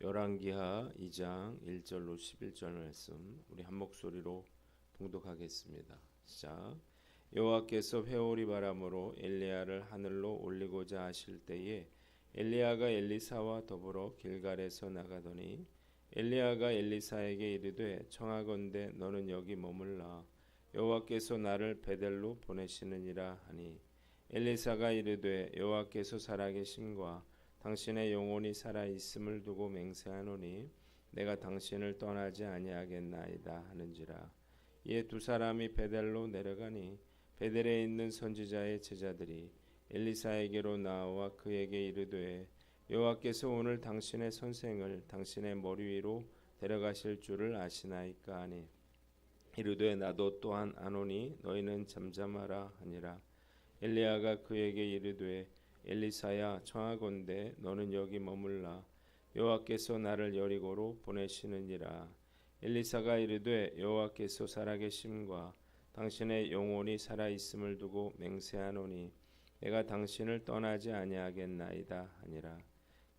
열왕기하 2장 1절로 11절 말씀 우리 한 목소리로 봉독하겠습니다. 시작. 여호와께서 회오리 바람으로 엘리야를 하늘로 올리고자 하실 때에 엘리야가 엘리사와 더불어 길갈에서 나가더니 엘리야가 엘리사에게 이르되 청하건대 너는 여기 머물라 여호와께서 나를 베델로 보내시느니라 하니 엘리사가 이르되 여호와께서 살아계심과 당신의 영혼이 살아 있음을 두고 맹세하노니 내가 당신을 떠나지 아니하겠나이다 하는지라. 이에 두 사람이 베델로 내려가니 베델에 있는 선지자의 제자들이 엘리사에게로 나와 그에게 이르되 여호와께서 오늘 당신의 선생을 당신의 머리 위로 데려가실 줄을 아시나이까 하니 이르되 나도 또한 아노니 너희는 잠잠하라 하니라. 엘리야가 그에게 이르되 엘리사야 청하건대 너는 여기 머물라 여호와께서 나를 여리고로 보내시느니라. 엘리사가 이르되 여호와께서 살아계심과 당신의 영혼이 살아 있음을 두고 맹세하노니 내가 당신을 떠나지 아니하겠나이다 하니라.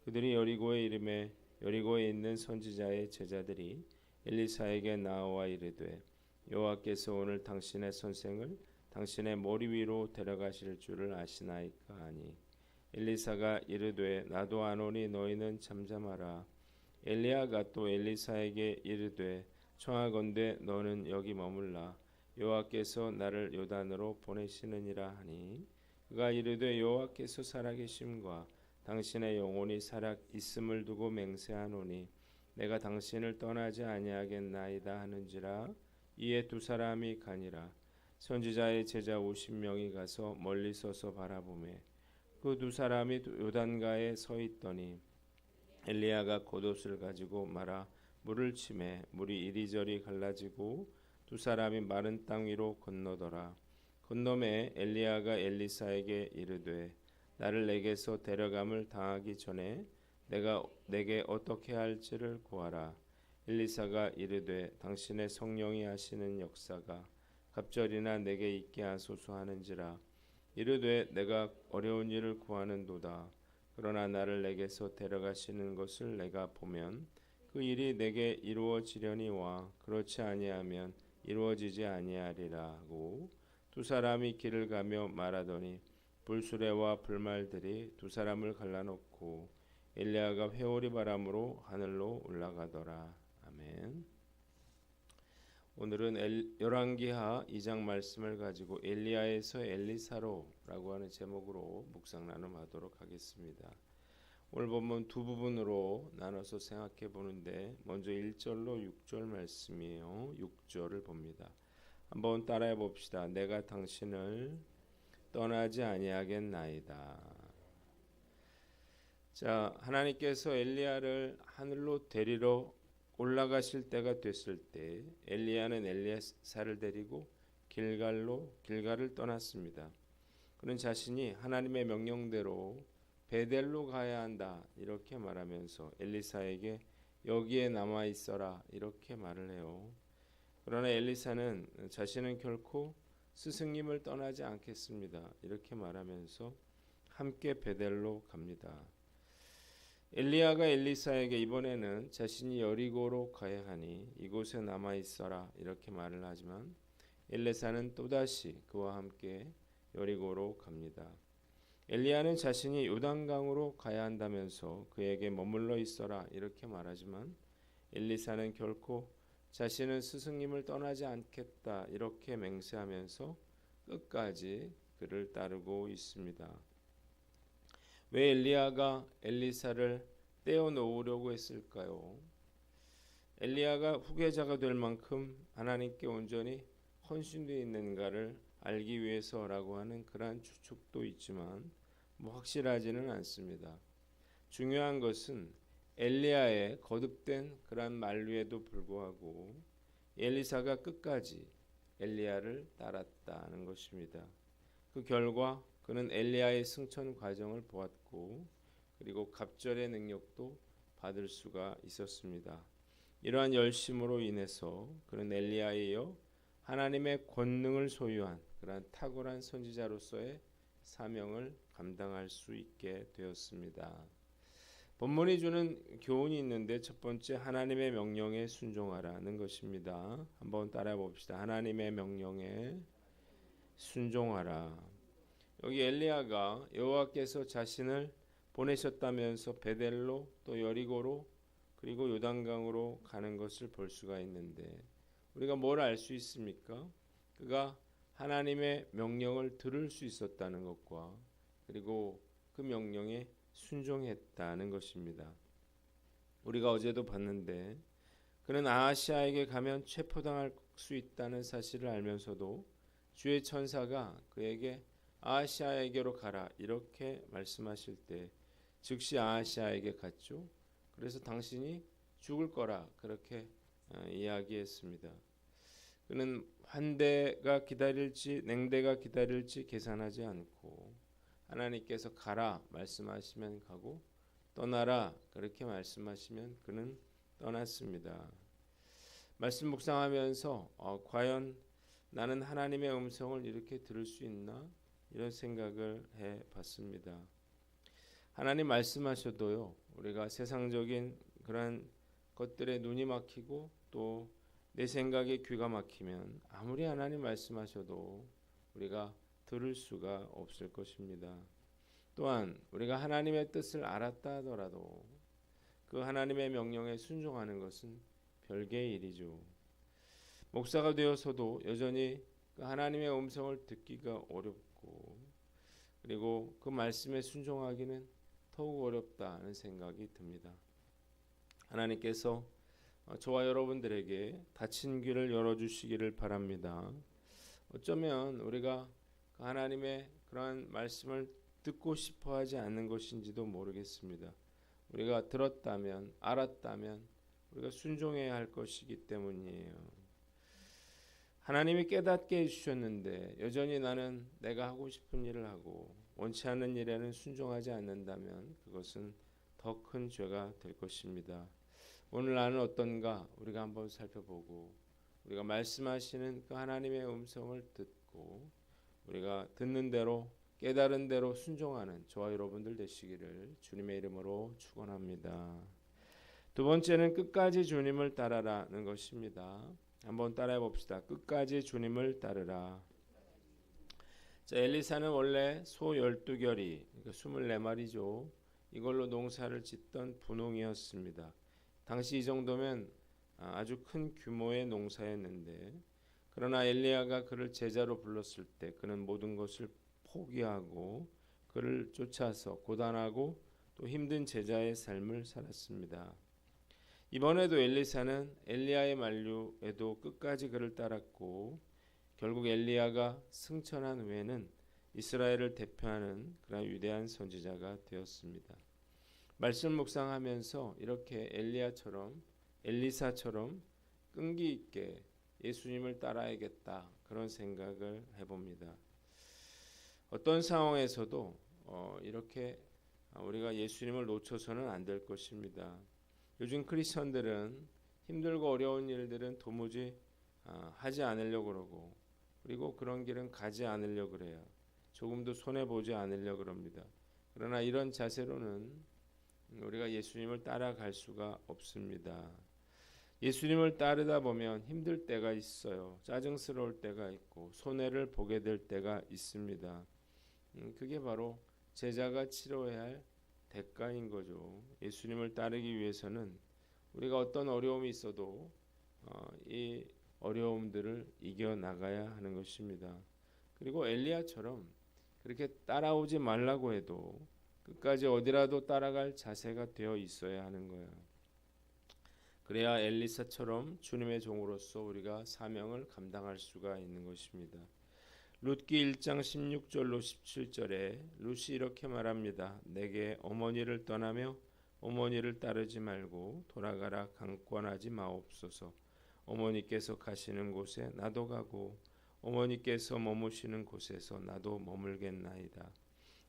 그들이 여리고에 이르매 여리고에 있는 선지자의 제자들이 엘리사에게 나와 이르되 여호와께서 오늘 당신의 선생을 당신의 머리 위로 데려가실 줄을 아시나이까 하니 엘리사가 이르되 나도 아노니 너희는 잠잠하라. 엘리야가 또 엘리사에게 이르되 청하건대 너는 여기 머물라 여호와께서 나를 요단으로 보내시느니라 하니 그가 이르되 여호와께서 살아계심과 당신의 영혼이 살아 있음을 두고 맹세하노니 내가 당신을 떠나지 아니하겠나이다 하는지라. 이에 두 사람이 가니라. 선지자의 제자 50명이 가서 멀리 서서 바라보매 그 두 사람이 요단가에 서 있더니 엘리야가 겉옷을 가지고 말아 물을 치매 물이 이리저리 갈라지고 두 사람이 마른 땅 위로 건너더라. 건너매 엘리야가 엘리사에게 이르되 나를 내게서 데려감을 당하기 전에 내가 내게 어떻게 할지를 구하라. 엘리사가 이르되 당신의 성령이 하시는 역사가 갑절이나 내게 있게 하소서 하는지라. 이르되 내가 어려운 일을 구하는도다. 그러나 나를 내게서 데려가시는 것을 내가 보면 그 일이 내게 이루어지려니와 그렇지 아니하면 이루어지지 아니하리라 하고 두 사람이 길을 가며 말하더니 불수레와 불말들이 두 사람을 갈라놓고 엘리야가 회오리 바람으로 하늘로 올라가더라. 아멘. 오늘은 열왕기하 2장 말씀을 가지고 엘리야에서 엘리사로라고 하는 제목으로 묵상 나눔하도록 하겠습니다. 오늘 본문 두 부분으로 나눠서 생각해 보는데 먼저 1절로 6절 말씀이에요. 6절을 봅니다. 한번 따라해 봅시다. 내가 당신을 떠나지 아니하겠나이다. 자, 하나님께서 엘리야를 하늘로 데리러 올라가실 때가 됐을 때 엘리야는 엘리사를 데리고 길갈을 떠났습니다. 그는 자신이 하나님의 명령대로 베델로 가야 한다 이렇게 말하면서 엘리사에게 여기에 남아 있어라 이렇게 말을 해요. 그러나 엘리사는 자신은 결코 스승님을 떠나지 않겠습니다 이렇게 말하면서 함께 베델로 갑니다. 엘리야가 엘리사에게 이번에는 자신이 여리고로 가야 하니 이곳에 남아 있어라 이렇게 말을 하지만 엘리사는 또다시 그와 함께 여리고로 갑니다. 엘리야는 자신이 요단강으로 가야 한다면서 그에게 머물러 있어라 이렇게 말하지만 엘리사는 결코 자신은 스승님을 떠나지 않겠다 이렇게 맹세하면서 끝까지 그를 따르고 있습니다. 왜 엘리야가 엘리사를 떼어놓으려고 했을까요? 엘리야가 후계자가 될 만큼 하나님께 온전히 헌신되어 있는가를 알기 위해서라고 하는 그러한 추측도 있지만 확실하지는 않습니다. 중요한 것은 엘리야의 거듭된 그러한 만류에도 불구하고 엘리사가 끝까지 엘리야를 따랐다는 것입니다. 그 결과 그는 엘리야의 승천 과정을 보았고 그리고 갑절의 능력도 받을 수가 있었습니다. 이러한 열심으로 인해서 그는 엘리야에 이어 하나님의 권능을 소유한 그러한 탁월한 선지자로서의 사명을 감당할 수 있게 되었습니다. 본문이 주는 교훈이 있는데 첫 번째 하나님의 명령에 순종하라는 것입니다. 한번 따라해 봅시다. 하나님의 명령에 순종하라. 여기 엘리야가 여호와께서 자신을 보내셨다면서 베델로 또 여리고로 그리고 요단강으로 가는 것을 볼 수가 있는데 우리가 뭘 알 수 있습니까? 그가 하나님의 명령을 들을 수 있었다는 것과 그리고 그 명령에 순종했다는 것입니다. 우리가 어제도 봤는데 그는 아하시아에게 가면 체포당할 수 있다는 사실을 알면서도 주의 천사가 그에게 아하시아에게로 가라 이렇게 말씀하실 때 즉시 아하시아에게 갔죠. 그래서 당신이 죽을 거라 그렇게 이야기했습니다. 그는 환대가 기다릴지 냉대가 기다릴지 계산하지 않고 하나님께서 가라 말씀하시면 가고 떠나라 그렇게 말씀하시면 그는 떠났습니다. 말씀 묵상하면서 과연 나는 하나님의 음성을 이렇게 들을 수 있나 이런 생각을 해봤습니다. 하나님 말씀하셔도요 우리가 세상적인 그런 것들에 눈이 막히고 또 내 생각에 귀가 막히면 아무리 하나님 말씀하셔도 우리가 들을 수가 없을 것입니다. 또한 우리가 하나님의 뜻을 알았다 하더라도 그 하나님의 명령에 순종하는 것은 별개의 일이죠. 목사가 되어서도 여전히 그 하나님의 음성을 듣기가 어렵고 그리고 그 말씀에 순종하기는 더욱 어렵다는 생각이 듭니다. 하나님께서 저와 여러분들에게 닫힌 귀를 열어주시기를 바랍니다. 어쩌면 우리가 하나님의 그러한 말씀을 듣고 싶어하지 않는 것인지도 모르겠습니다. 우리가 들었다면 알았다면 우리가 순종해야 할 것이기 때문이에요. 하나님이 깨닫게 해주셨는데 여전히 나는 내가 하고 싶은 일을 하고 원치 않는 일에는 순종하지 않는다면 그것은 더 큰 죄가 될 것입니다. 오늘 나는 어떤가 우리가 한번 살펴보고 우리가 말씀하시는 그 하나님의 음성을 듣고 우리가 듣는 대로 깨달은 대로 순종하는 저와 여러분들 되시기를 주님의 이름으로 축원합니다. 두 번째는 끝까지 주님을 따르라는 것입니다. 한번 따라해 봅시다. 끝까지 주님을 따르라. 자, 엘리사는 원래 소 12결이 그러니까 24마리죠. 이걸로 농사를 짓던 분홍이었습니다. 당시 이 정도면 아주 큰 규모의 농사였는데 그러나 엘리야가 그를 제자로 불렀을 때 그는 모든 것을 포기하고 그를 쫓아서 고단하고 또 힘든 제자의 삶을 살았습니다. 이번에도 엘리사는 엘리야의 만류에도 끝까지 그를 따랐고 결국 엘리야가 승천한 후에는 이스라엘을 대표하는 그런 위대한 선지자가 되었습니다. 말씀 묵상하면서 이렇게 엘리사처럼 끈기 있게 예수님을 따라야겠다 그런 생각을 해봅니다. 어떤 상황에서도 이렇게 우리가 예수님을 놓쳐서는 안 될 것입니다. 요즘 크리스천들은 힘들고 어려운 일들은 도무지 하지 않으려고 그러고 그리고 그런 길은 가지 않으려고 그래요. 조금도 손해보지 않으려고 그럽니다. 그러나 이런 자세로는 우리가 예수님을 따라갈 수가 없습니다. 예수님을 따르다 보면 힘들 때가 있어요. 짜증스러울 때가 있고 손해를 보게 될 때가 있습니다. 그게 바로 제자가 치러야 할 대가인 거죠. 예수님을 따르기 위해서는 우리가 어떤 어려움이 있어도 이 어려움들을 이겨나가야 하는 것입니다. 그리고 엘리야처럼 그렇게 따라오지 말라고 해도 끝까지 어디라도 따라갈 자세가 되어 있어야 하는 거예요. 그래야 엘리사처럼 주님의 종으로서 우리가 사명을 감당할 수가 있는 것입니다. 룻기 1장 16절로 17절에 룻이 이렇게 말합니다. 내게 어머니를 떠나며 어머니를 따르지 말고 돌아가라 강권하지 마옵소서. 어머니께서 가시는 곳에 나도 가고 어머니께서 머무시는 곳에서 나도 머물겠나이다.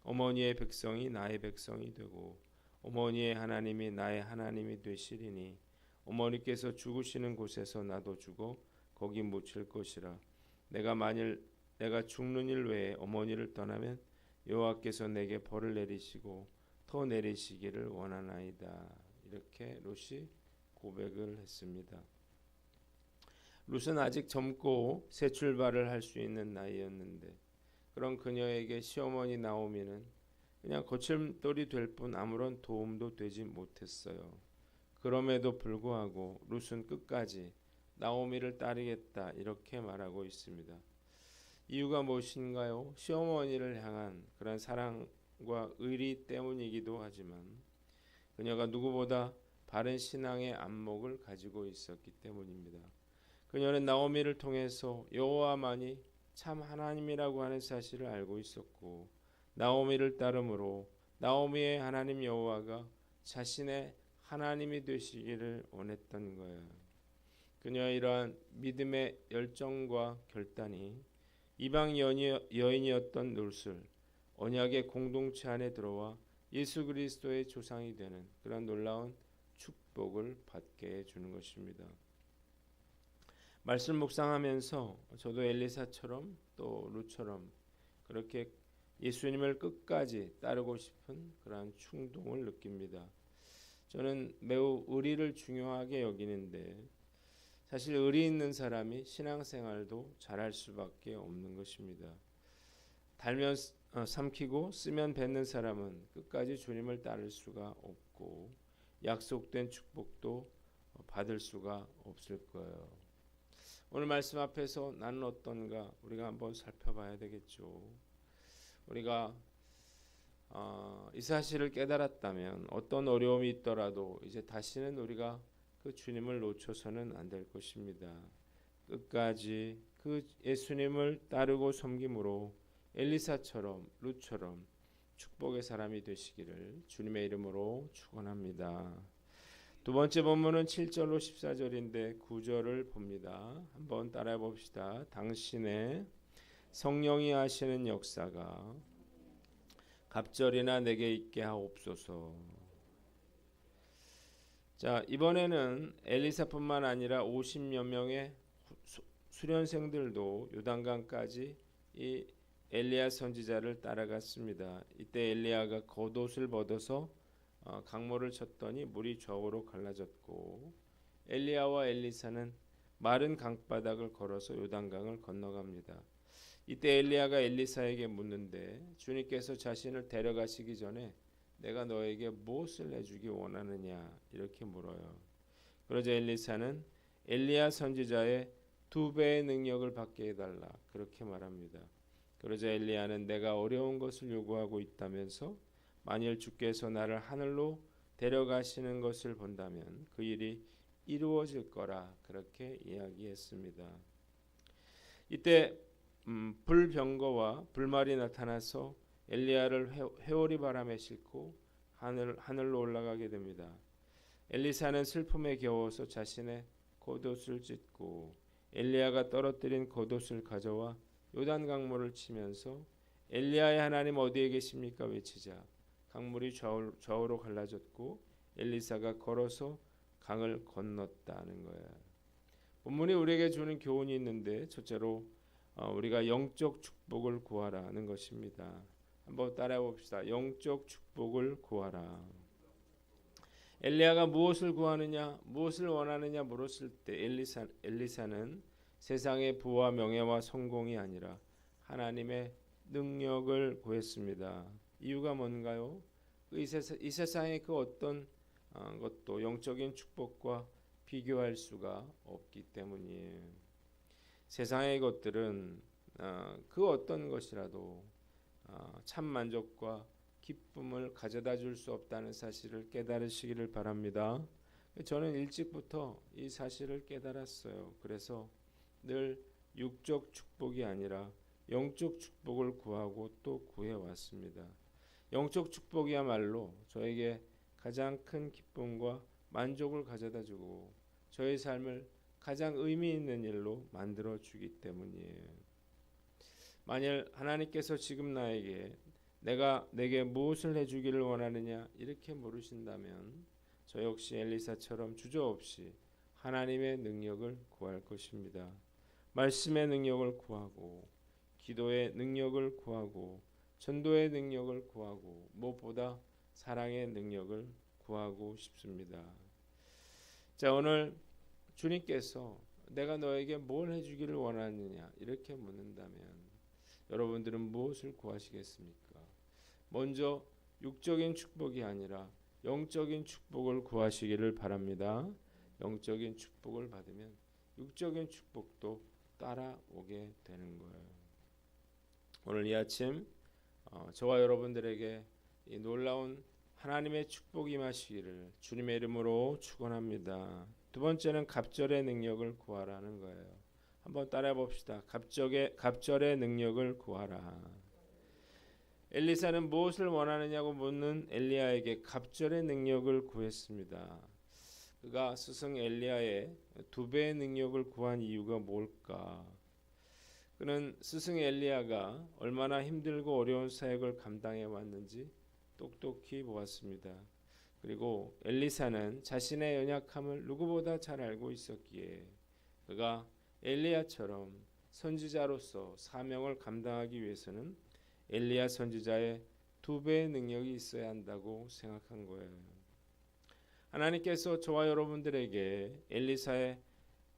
어머니의 백성이 나의 백성이 되고 어머니의 하나님이 나의 하나님이 되시리니 어머니께서 죽으시는 곳에서 나도 죽어 거기 묻힐 것이라. 내가 죽는 일 외에 어머니를 떠나면 여호와께서 내게 벌을 내리시고 더 내리시기를 원하나이다. 이렇게 롯이 고백을 했습니다. 롯은 아직 젊고 새 출발을 할 수 있는 나이였는데 그런 그녀에게 시어머니 나오미는 그냥 거침돌이 될 뿐 아무런 도움도 되지 못했어요. 그럼에도 불구하고 롯은 끝까지 나오미를 따르겠다 이렇게 말하고 있습니다. 이유가 무엇인가요? 시어머니를 향한 그런 사랑과 의리 때문이기도 하지만 그녀가 누구보다 바른 신앙의 안목을 가지고 있었기 때문입니다. 그녀는 나오미를 통해서 여호와만이 참 하나님이라고 하는 사실을 알고 있었고 나오미를 따름으로 나오미의 하나님 여호와가 자신의 하나님이 되시기를 원했던 거예요. 그녀의 이러한 믿음의 열정과 결단이 이방 여인이었던 롯을 언약의 공동체 안에 들어와 예수 그리스도의 조상이 되는 그런 놀라운 축복을 받게 해주는 것입니다. 말씀 묵상하면서 저도 엘리사처럼 또 롯처럼 그렇게 예수님을 끝까지 따르고 싶은 그러한 충동을 느낍니다. 저는 매우 의리를 중요하게 여기는데 사실 의리 있는 사람이 신앙생활도 잘할 수밖에 없는 것입니다. 달면 삼키고 쓰면 뱉는 사람은 끝까지 주님을 따를 수가 없고 약속된 축복도 받을 수가 없을 거예요. 오늘 말씀 앞에서 나는 어떤가 우리가 한번 살펴봐야 되겠죠. 우리가 이 사실을 깨달았다면 어떤 어려움이 있더라도 이제 다시는 우리가 그 주님을 놓쳐서는 안 될 것입니다. 끝까지 그 예수님을 따르고 섬김으로 엘리사처럼 룻처럼 축복의 사람이 되시기를 주님의 이름으로 축원합니다. 두 번째 본문은 7절로 14절인데 9절을 봅니다. 한번 따라해 봅시다. 당신의 성령이 하시는 역사가 갑절이나 내게 있게 하옵소서. 자, 이번에는 엘리사뿐만 아니라 50여 명의 수련생들도 요단강까지 이 엘리야 선지자를 따라갔습니다. 이때 엘리야가 겉옷을 벗어서 강물을 쳤더니 물이 좌우로 갈라졌고 엘리야와 엘리사는 마른 강바닥을 걸어서 요단강을 건너갑니다. 이때 엘리야가 엘리사에게 묻는데 주님께서 자신을 데려가시기 전에 내가 너에게 무엇을 해주기 원하느냐 이렇게 물어요. 그러자 엘리사는 엘리야 선지자의 2배의 능력을 받게 해달라 그렇게 말합니다. 그러자 엘리야는 내가 어려운 것을 요구하고 있다면서 만일 주께서 나를 하늘로 데려가시는 것을 본다면 그 일이 이루어질 거라 그렇게 이야기했습니다. 이때 불병거와 불말이 나타나서 엘리야를 회오리 바람에 싣고 하늘로 올라가게 됩니다. 엘리사는 슬픔에 겨워서 자신의 겉옷을 찢고 엘리야가 떨어뜨린 겉옷을 가져와 요단 강물을 치면서 엘리야의 하나님 어디에 계십니까 외치자 강물이 좌우로 갈라졌고 엘리사가 걸어서 강을 건넜다는 거예요. 본문이 우리에게 주는 교훈이 있는데 첫째로 우리가 영적 축복을 구하라는 것입니다. 한번 따라해 봅시다. 영적 축복을 구하라. 엘리야가 무엇을 구하느냐, 무엇을 원하느냐 물었을 때 엘리사는 세상의 부와 명예와 성공이 아니라 하나님의 능력을 구했습니다. 이유가 뭔가요? 이 세상의 그 어떤 것도 영적인 축복과 비교할 수가 없기 때문이에요. 세상의 것들은 그 어떤 것이라도 참 만족과 기쁨을 가져다 줄 수 없다는 사실을 깨달으시기를 바랍니다. 저는 일찍부터 이 사실을 깨달았어요. 그래서 늘 육적 축복이 아니라 영적 축복을 구하고 또 구해왔습니다. 영적 축복이야말로 저에게 가장 큰 기쁨과 만족을 가져다 주고 저의 삶을 가장 의미 있는 일로 만들어 주기 때문이에요. 만일 하나님께서 지금 나에게 내게 무엇을 해주기를 원하느냐 이렇게 물으신다면 저 역시 엘리사처럼 주저없이 하나님의 능력을 구할 것입니다. 말씀의 능력을 구하고 기도의 능력을 구하고 전도의 능력을 구하고 무엇보다 사랑의 능력을 구하고 싶습니다. 자, 오늘 주님께서 내가 너에게 뭘 해주기를 원하느냐 이렇게 묻는다면 여러분들은 무엇을 구하시겠습니까? 먼저 육적인 축복이 아니라 영적인 축복을 구하시기를 바랍니다. 영적인 축복을 받으면 육적인 축복도 따라오게 되는 거예요. 오늘 이 아침 저와 여러분들에게 이 놀라운 하나님의 축복이 임하시기를 주님의 이름으로 축원합니다. 두 번째는 갑절의 능력을 구하라는 거예요. 한번 따라해 봅시다. 갑절의 능력을 구하라. 엘리사는 무엇을 원하느냐고 묻는 엘리야에게 갑절의 능력을 구했습니다. 그가 스승 엘리야의 2배의 능력을 구한 이유가 뭘까? 그는 스승 엘리야가 얼마나 힘들고 어려운 사역을 감당해 왔는지 똑똑히 보았습니다. 그리고 엘리사는 자신의 연약함을 누구보다 잘 알고 있었기에 그가 엘리야처럼 선지자로서 사명을 감당하기 위해서는 엘리야 선지자의 2배의 능력이 있어야 한다고 생각한 거예요. 하나님께서 저와 여러분들에게 엘리사의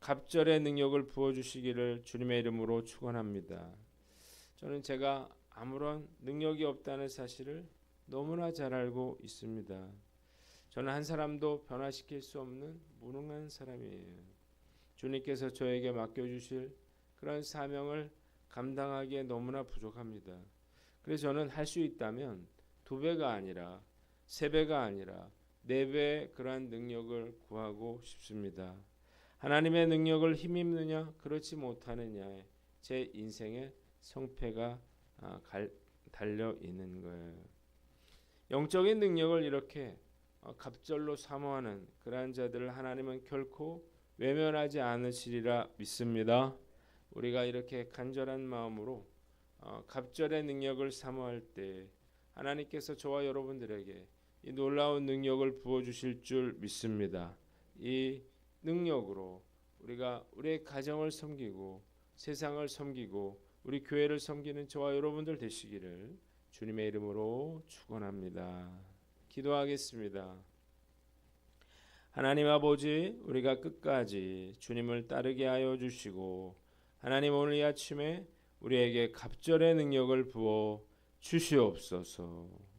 갑절의 능력을 부어주시기를 주님의 이름으로 축원합니다. 저는 제가 아무런 능력이 없다는 사실을 너무나 잘 알고 있습니다. 저는 한 사람도 변화시킬 수 없는 무능한 사람이에요. 주님께서 저에게 맡겨주실 그런 사명을 감당하기에 너무나 부족합니다. 그래서 저는 할 수 있다면 2배가 아니라 3배가 아니라 4배의 그러한 능력을 구하고 싶습니다. 하나님의 능력을 힘입느냐 그렇지 못하느냐에 제 인생의 성패가 달려 있는 거예요. 영적인 능력을 이렇게 갑절로 사모하는 그러한 자들을 하나님은 결코 외면하지 않으시리라 믿습니다. 우리가 이렇게 간절한 마음으로 갑절의 능력을 사모할 때 하나님께서 저와 여러분들에게 이 놀라운 능력을 부어주실 줄 믿습니다. 이 능력으로 우리가 우리의 가정을 섬기고 세상을 섬기고 우리 교회를 섬기는 저와 여러분들 되시기를 주님의 이름으로 축원합니다. 기도하겠습니다. 하나님 아버지, 우리가 끝까지 주님을 따르게 하여 주시고 하나님 오늘 이 아침에 우리에게 갑절의 능력을 부어 주시옵소서.